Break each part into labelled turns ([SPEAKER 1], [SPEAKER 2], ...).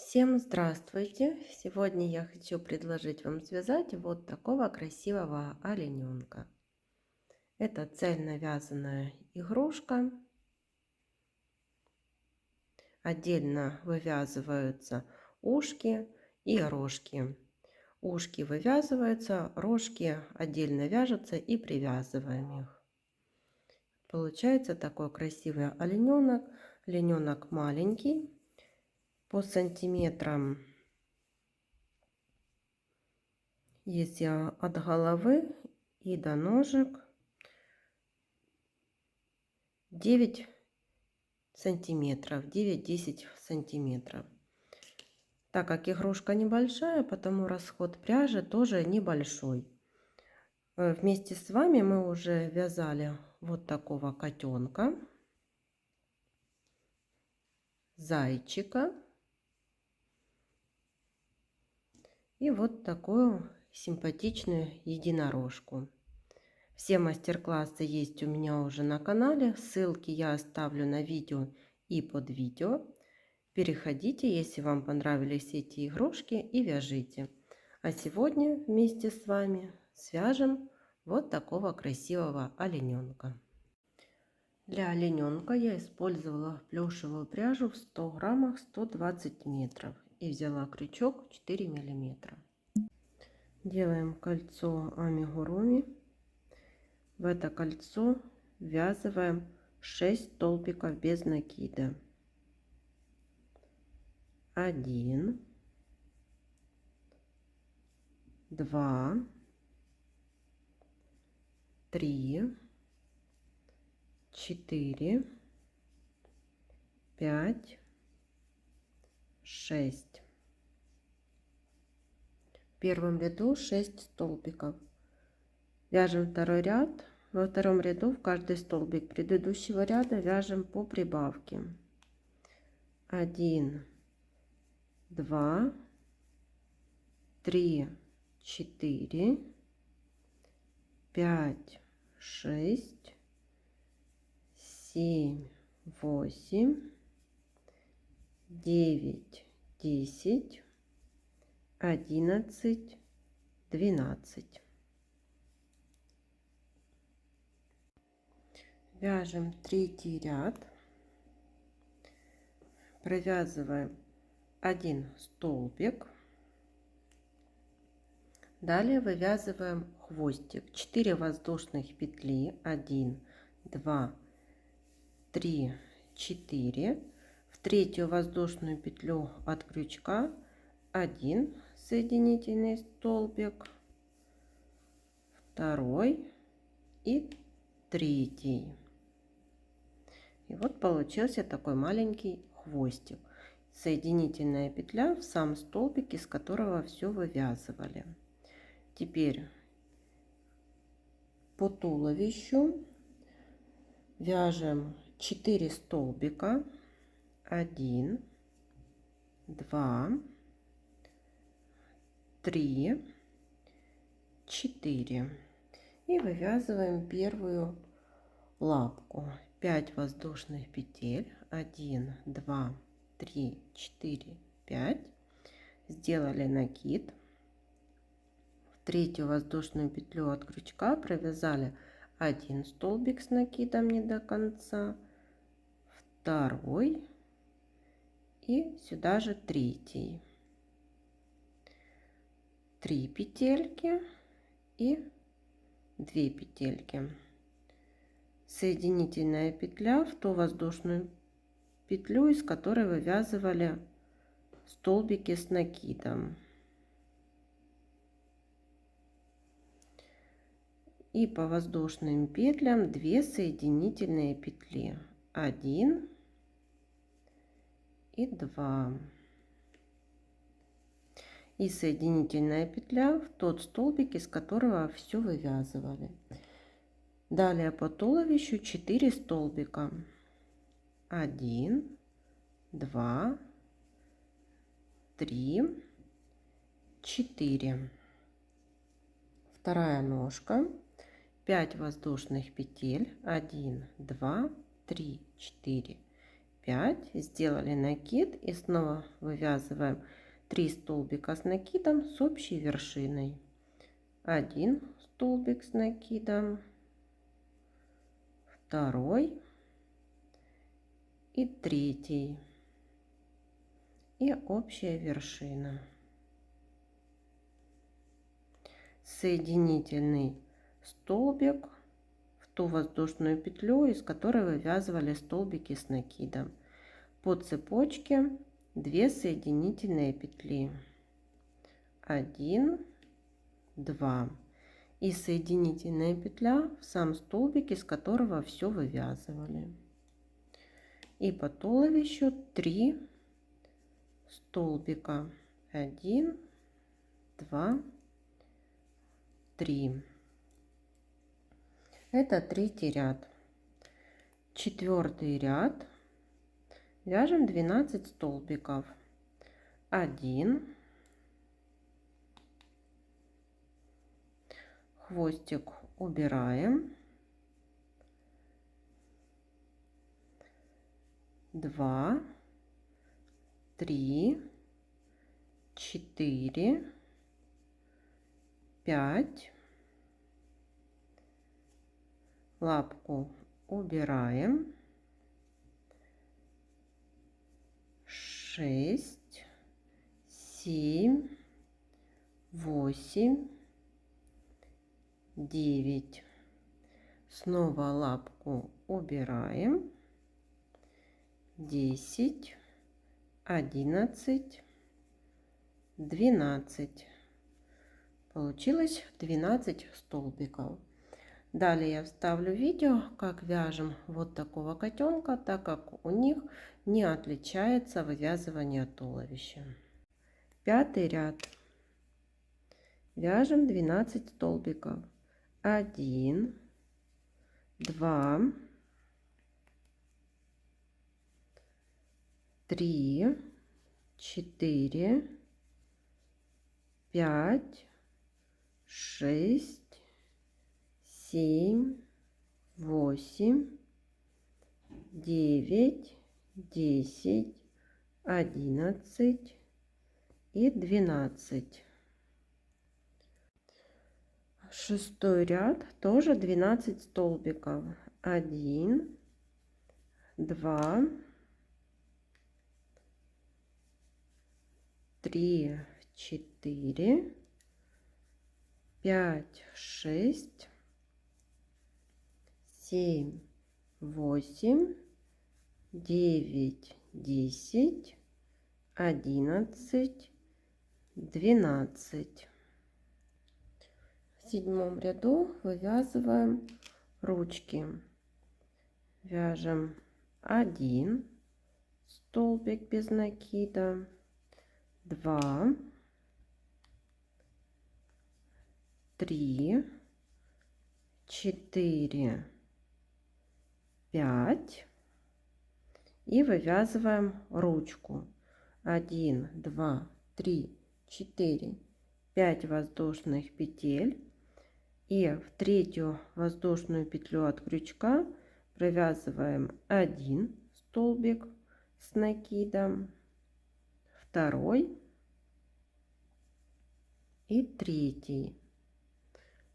[SPEAKER 1] Всем здравствуйте! Сегодня я хочу предложить вам связать вот такого красивого олененка. Это цельновязаная игрушка. Отдельно вывязываются ушки и рожки. Ушки вывязываются, рожки отдельно вяжутся и привязываем их. Получается такой красивый олененок. Олененок маленький, по сантиметрам. Если от головы и до ножек 9 сантиметров, 9-10 сантиметров. Так как игрушка небольшая, потому расход пряжи тоже небольшой. Вместе с вами мы уже вязали вот такого котенка, зайчика и вот такую симпатичную единорожку. Все мастер-классы есть у меня уже на канале. Ссылки я оставлю на видео и под видео. Переходите, если вам понравились эти игрушки, и вяжите. А сегодня вместе с вами свяжем вот такого красивого олененка. Для олененка я использовала плюшевую пряжу в 100 граммах 120 метров и взяла крючок 4 миллиметра. Делаем кольцо амигуруми. В это кольцо ввязываем 6 столбиков без накида. 1, 2, 3, 4, 5, 6. В первом ряду 6 столбиков. Вяжем второй ряд. Во втором ряду в каждый столбик предыдущего ряда вяжем по прибавке. 1, 2, 3, 4, 5, 6, 7, 8, 9, 10, 11, 12. Вяжем третий ряд, провязываем 1 столбик, далее вывязываем хвостик, 4 воздушных петли, 1, 2, 3, 4, в третью воздушную петлю от крючка 1 соединительный столбик, второй и третий. И вот получился такой маленький хвостик. Соединительная петля в сам столбик, из которого все вывязывали. Теперь по туловищу вяжем 4 столбика. 1, 2, 3, 4. И вывязываем первую лапку. 5 воздушных петель, 1, 2, 3, 4, 5, сделали накид, в третью воздушную петлю от крючка провязали 1 столбик с накидом не до конца, второй и сюда же третий, 3 петельки и 2 петельки. Соединительная петля в ту воздушную петлю, из которой вывязывали столбики с накидом. И по воздушным петлям 2 соединительные петли, 1 и 2. И соединительная петля в тот столбик, из которого все вывязывали. Далее по туловищу 4 столбика. 1, 2, 3, 4. Вторая ножка. 5 воздушных петель. 1, 2, 3, 4, 5, сделали накид и снова вывязываем 3 столбика с накидом с общей вершиной. 1 столбик с накидом, 2 и 3 и общая вершина. Соединительный столбик в ту воздушную петлю, из которой вывязывали столбики с накидом. По цепочке 2 соединительные петли, 1, 2 и соединительная петля в сам столбик, из которого все вывязывали. И по туловищу 3 столбика, 1, 2, 3. Это третий ряд. Четвертый ряд. Вяжем 12 столбиков. 1, хвостик убираем, 2, 3, 4, 5, лапку убираем, 6, 7, 8, 9. Снова лапку убираем, 10, 11, 12. Получилось 12 столбиков. Далее я вставлю видео, как вяжем вот такого котенка, так как у них не отличается вывязывание туловища. Пятый ряд. Вяжем 12 столбиков. 1, 2, 3, 4, 5, 6, 7, 8, 9, 10, 11 и 12. Шестой ряд тоже 12 столбиков. 1, 2, 3, 4, 5, 6, 7, 8, 9, 10, 11, 12. В седьмом ряду вывязываем ручки. Вяжем 1 столбик без накида, 2, 3, 4, 5 и вывязываем ручку. 1, 2, 3, 4, 5 воздушных петель. И в третью воздушную петлю от крючка провязываем 1 столбик с накидом, 2 и 3.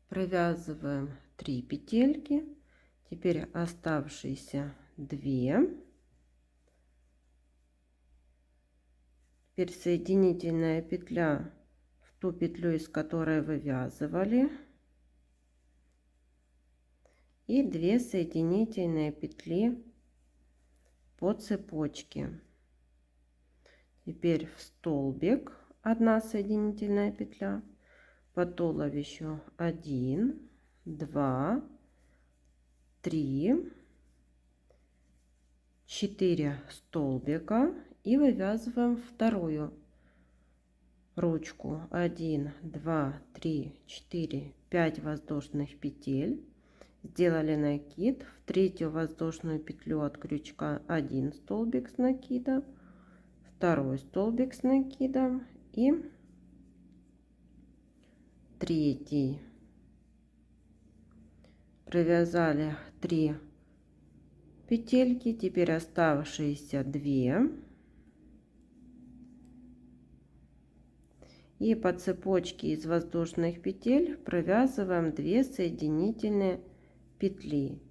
[SPEAKER 1] Провязываем 3 петельки. Теперь оставшиеся 2. Теперь соединительная петля в ту петлю, из которой вывязывали. И 2 соединительные петли по цепочке. Теперь в столбик 1 соединительная петля, по туловищу 1, 2, 3, 4 столбика и вывязываем вторую ручку. 1, 2, 3, 4, 5 воздушных петель. Сделали накид, в третью воздушную петлю от крючка 1 столбик с накидом, 2 столбик с накидом и 3. Провязали 3 петельки. Теперь оставшиеся 2. И по цепочке из воздушных петель провязываем 2 соединительные петли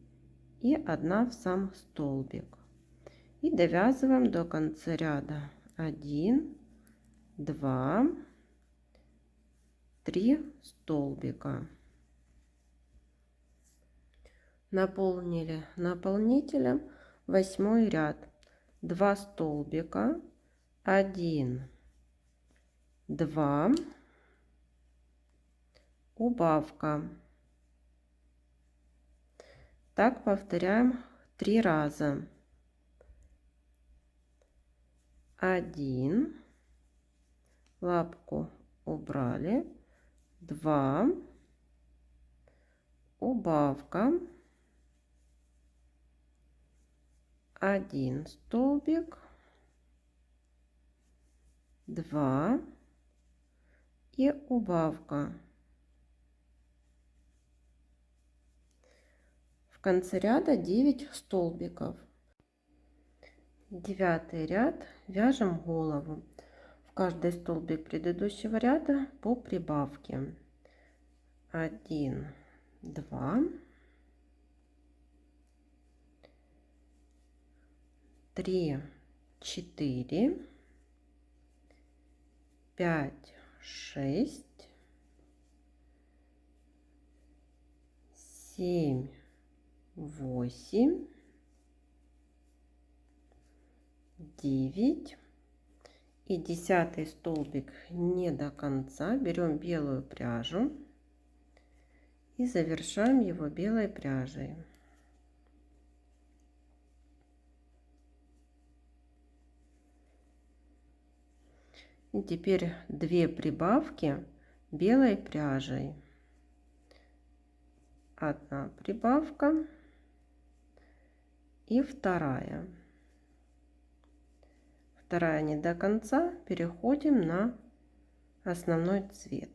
[SPEAKER 1] и 1 в сам столбик. И довязываем до конца ряда 1, 2, 3 столбика. Наполнили наполнителем 8 ряд. 2 столбика, 1, 2, убавка. Так повторяем 3 раза. 1, лапку убрали, 2, убавка, 1 столбик, 2 и убавка. В конце ряда 9 столбиков. 9 ряд вяжем голову. В каждый столбик предыдущего ряда по прибавке. 1, 2, 3, 4, 5, 6, 7, 8, 9 и 10 столбик не до конца. Берем белую пряжу и завершаем его белой пряжей. И теперь 2 прибавки белой пряжей. 1 прибавка и 2. Вторая не до конца. Переходим на основной цвет.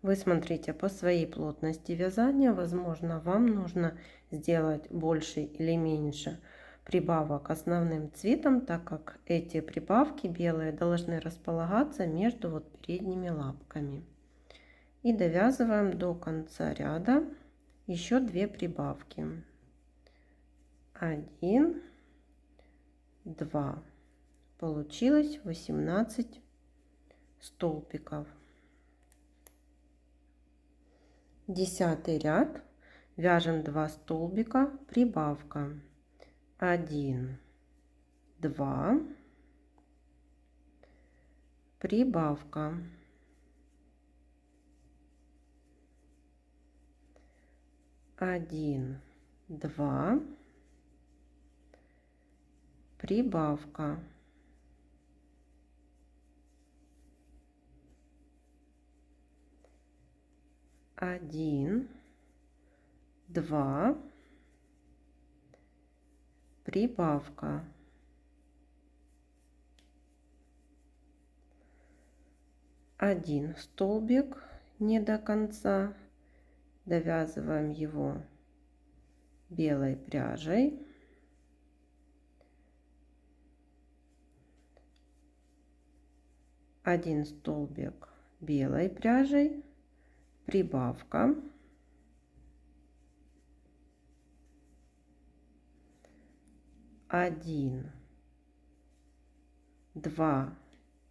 [SPEAKER 1] Вы смотрите по своей плотности вязания. Возможно, вам нужно сделать больше или меньше прибавок основным цветом, так как эти прибавки белые должны располагаться между передними лапками. И довязываем до конца ряда еще 2 прибавки. 1, 2. Получилось 18 столбиков. 10 ряд вяжем 2 столбика, прибавка. 1, 2, прибавка. 1, 2, прибавка. 1, 2, прибавка. 1 столбик не до конца. Довязываем его белой пряжей. 1 столбик белой пряжей, прибавка. 1, 2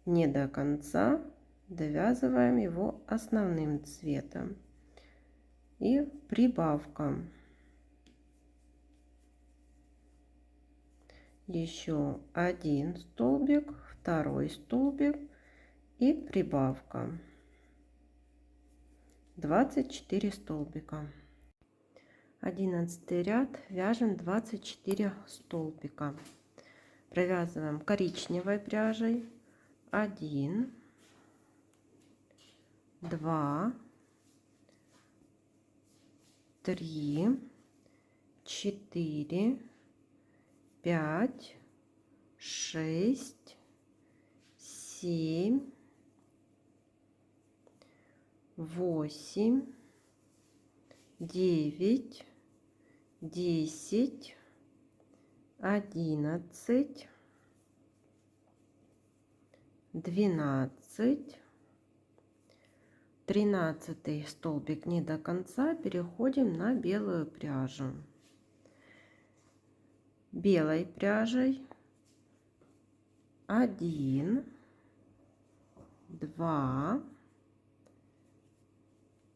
[SPEAKER 1] не до конца. Довязываем его основным цветом. И прибавка. Еще 1 столбик, 2 столбик и прибавка. 24 столбика. 11 ряд вяжем 24 столбика. Провязываем коричневой пряжей. 1, 2, 3, 4, 5, 6, 7, 8, 9, 10, 11, 12, 13 столбик не до конца, переходим на белую пряжу. Белой пряжей 1, 2,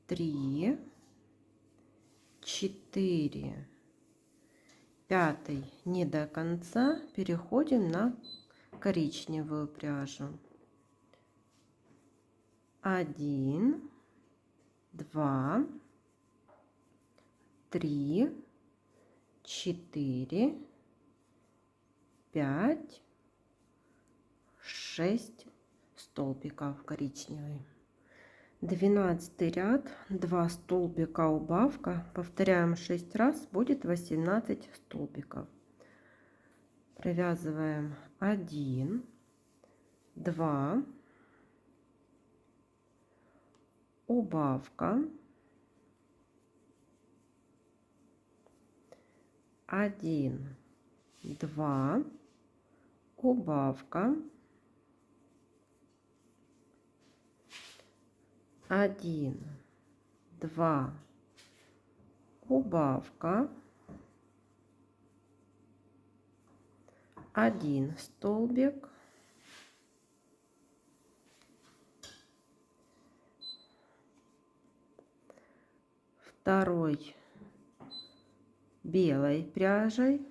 [SPEAKER 1] 3, 4, 5 не до конца, переходим на коричневую пряжу. 1, 2, 3, 4, 5, 6 столбиков коричневый. 12 ряд, 2 столбика убавка, повторяем 6 раз, будет 18 столбиков. Провязываем 1, 2, убавка, 1, 2, убавка, 1, 2, убавка, 1 столбик, второй белой пряжей,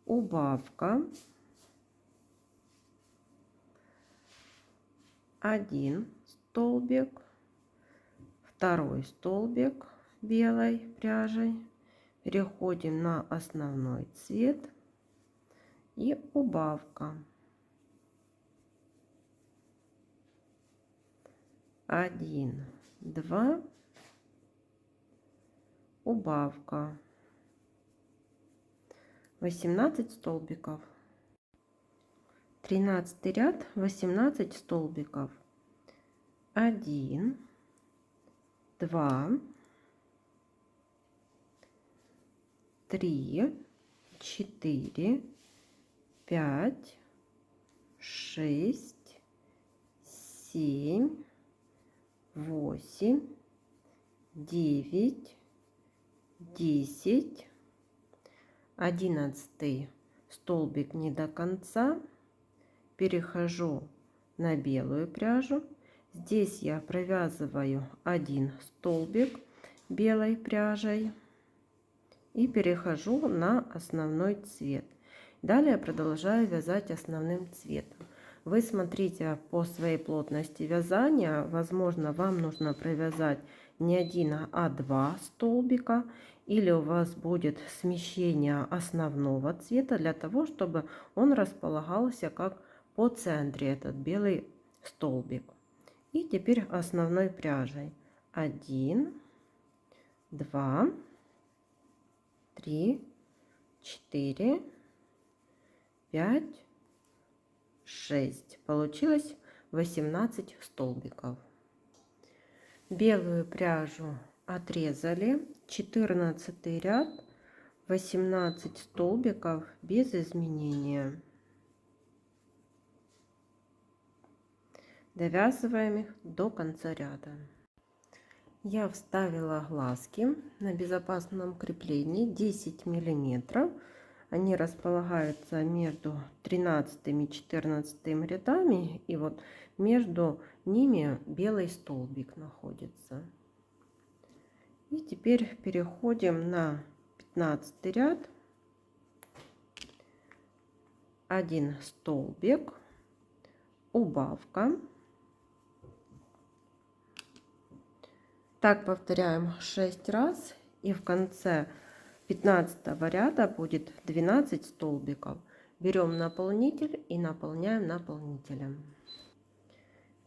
[SPEAKER 1] убавка, 1 столбик, второй столбик белой пряжей, переходим на основной цвет и убавка, 1, 2, убавка, 18 столбиков. 13 ряд, 18 столбиков. 1, 2, 3, 4, 5, 6, 7, 8, 9, 10, 11 столбик не до конца, перехожу на белую пряжу. Здесь я провязываю 1 столбик белой пряжей и перехожу на основной цвет. Далее продолжаю вязать основным цветом. Вы смотрите по своей плотности вязания. Возможно, вам нужно провязать не 1, а 2 столбика, или у вас будет смещение основного цвета для того, чтобы он располагался как по центре, этот белый столбик. И теперь основной пряжей 1, 2, 3, 4, 5, 6. Получилось 18 столбиков. Белую пряжу отрезали, 14 ряд, 18 столбиков без изменения. Довязываем их до конца ряда. Я вставила глазки на безопасном креплении 10 миллиметров. Они располагаются между 13 и 14 рядами, и вот между ними белый столбик находится. И теперь переходим на 15 ряд. 1 столбик, убавка. Так повторяем 6 раз, и в конце 15 ряда будет 12 столбиков. Берем наполнитель и наполняем наполнителем.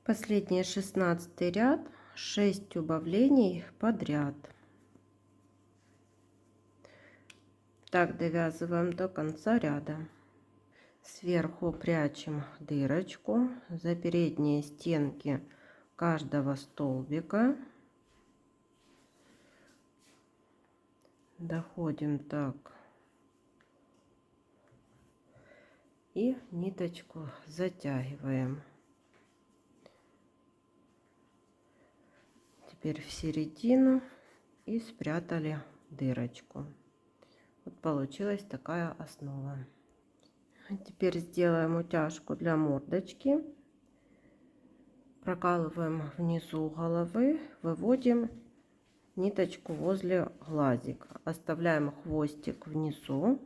[SPEAKER 1] Последний 16 ряд, 6 убавлений подряд. Так довязываем до конца ряда. Сверху прячем дырочку за передние стенки каждого столбика. Доходим так И ниточку затягиваем. Теперь в середину и спрятали дырочку. Вот получилась такая основа. Теперь сделаем утяжку для мордочки. Прокалываем внизу головы, выводим ниточку возле глазика, оставляем хвостик внизу.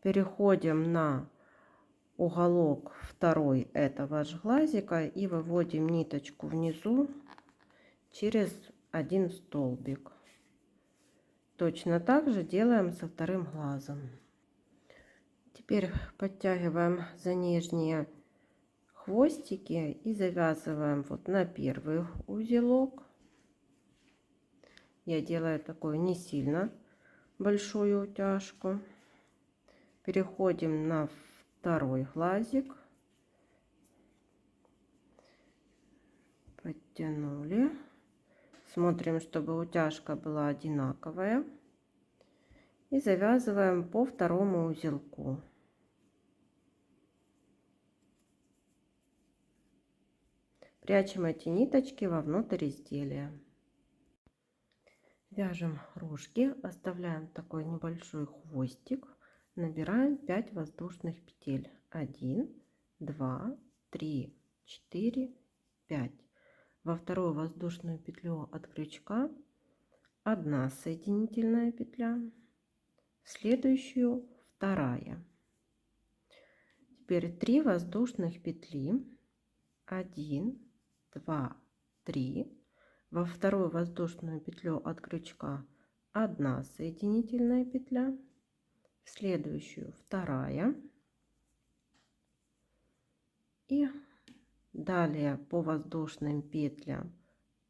[SPEAKER 1] Переходим на уголок второй этого же глазика и выводим ниточку внизу через один столбик. Точно так же делаем со вторым глазом. Теперь подтягиваем за нижние хвостики и завязываем вот на первый узелок. Я делаю такую не сильно большую утяжку. Переходим на второй глазик. Подтянули. Смотрим, чтобы утяжка была одинаковая. И завязываем по второму узелку. Прячем эти ниточки вовнутрь изделия. Вяжем рожки, оставляем такой небольшой хвостик, набираем 5 воздушных петель. 1, 2, 3, 4, 5. Во вторую воздушную петлю от крючка 1 соединительная петля, в следующую 2. Теперь 3 воздушных петли. 1, 2, 3. Во вторую воздушную петлю от крючка 1 соединительная петля, в следующую 2. И далее по воздушным петлям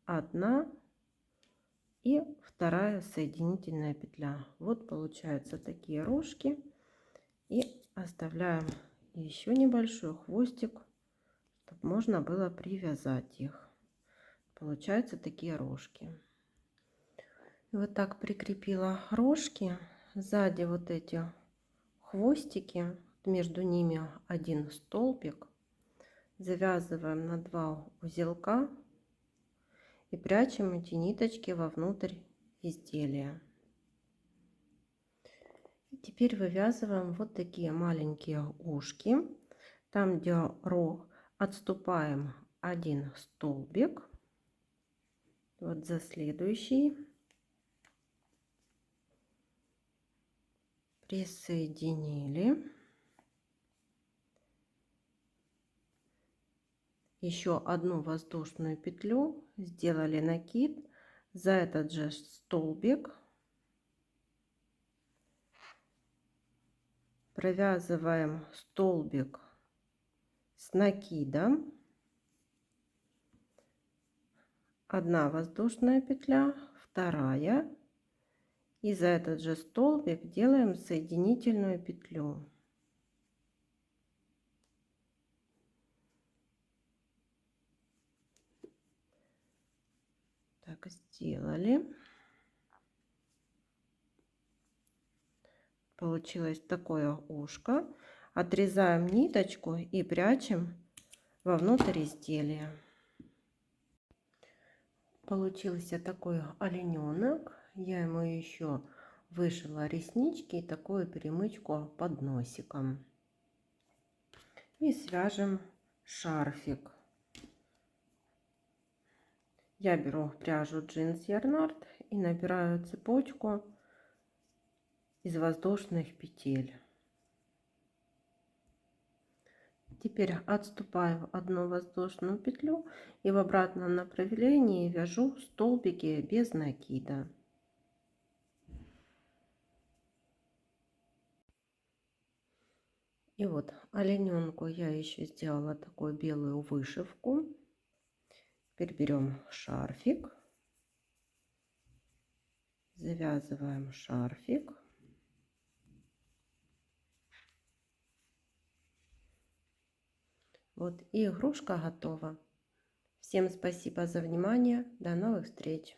[SPEAKER 1] 1 и 2 соединительная петля. Вот получаются такие рожки. И оставляем еще небольшой хвостик, чтобы можно было привязать их. Получаются такие рожки. Вот так прикрепила рожки. Сзади вот эти хвостики, между ними один столбик. Завязываем на 2 узелка и прячем эти ниточки вовнутрь изделия. И теперь вывязываем вот такие маленькие ушки. Там, где рог, отступаем 1 столбик. Вот за следующий. Присоединили. Еще одну воздушную петлю, сделали накид за этот же столбик. Провязываем столбик с накидом. 1 воздушная петля, 2. И за этот же столбик делаем соединительную петлю. Так, сделали. Получилось такое ушко. Отрезаем ниточку и прячем вовнутрь изделия. Получился такой олененок. Я ему еще вышила реснички и такую перемычку под носиком. И свяжем шарфик. Я беру пряжу джинс Ярнард и набираю цепочку из воздушных петель. Теперь отступаю 1 воздушную петлю и в обратном направлении вяжу столбики без накида. И вот олененку я еще сделала такую белую вышивку. Теперь берем шарфик, завязываем шарфик. Вот и игрушка готова. Всем спасибо за внимание. До новых встреч.